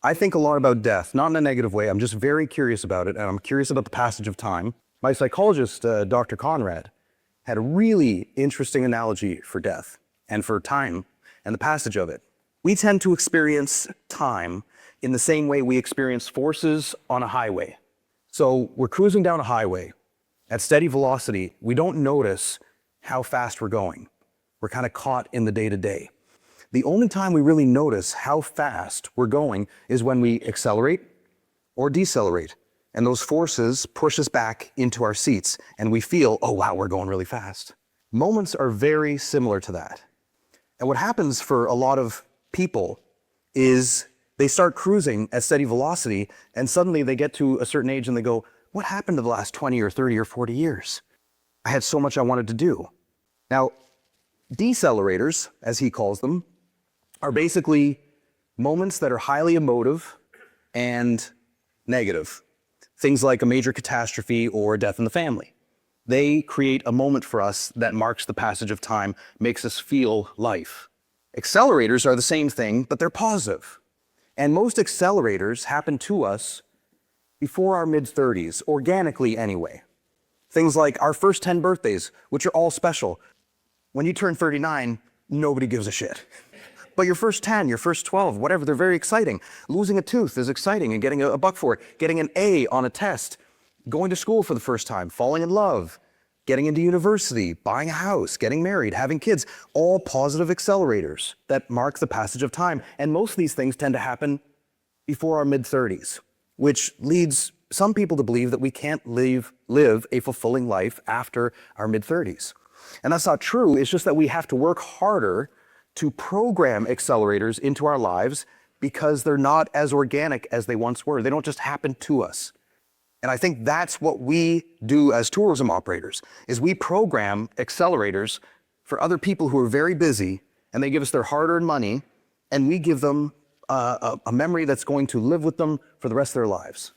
I think a lot about death, not in a negative way. I'm just very curious about it, and I'm curious about the passage of time. My psychologist, Dr. Conrad, had a really interesting analogy for death and for time and the passage of it. We tend to experience time in the same way we experience forces on a highway. So we're cruising down a highway at steady velocity. We don't notice how fast we're going. We're kind of caught in the day-to-day. The only time we really notice how fast we're going is when we accelerate or decelerate. And those forces push us back into our seats and we feel, oh wow, we're going really fast. Moments are very similar to that. And what happens for a lot of people is they start cruising at steady velocity and suddenly they get to a certain age and they go, what happened to the last 20 or 30 or 40 years? I had so much I wanted to do. Now, decelerators, as he calls them, are basically moments that are highly emotive and negative. Things like a major catastrophe or a death in the family. They create a moment for us that marks the passage of time, makes us feel life. Accelerators are the same thing, but they're positive. And most accelerators happen to us before our mid-30s, organically anyway. Things like our first 10 birthdays, which are all special. When you turn 39, nobody gives a shit. But your first 10, your first 12, whatever, they're very exciting. Losing a tooth is exciting and getting a buck for it. Getting an A on a test, going to school for the first time, falling in love, getting into university, buying a house, getting married, having kids, all positive accelerators that mark the passage of time. And most of these things tend to happen before our mid-30s, which leads some people to believe that we can't live a fulfilling life after our mid-30s. And that's not true. It's just that we have to work harder to program accelerators into our lives because they're not as organic as they once were. They don't just happen to us. And I think that's what we do as tourism operators, is we program accelerators for other people who are very busy, and they give us their hard-earned money, and we give them a memory that's going to live with them for the rest of their lives.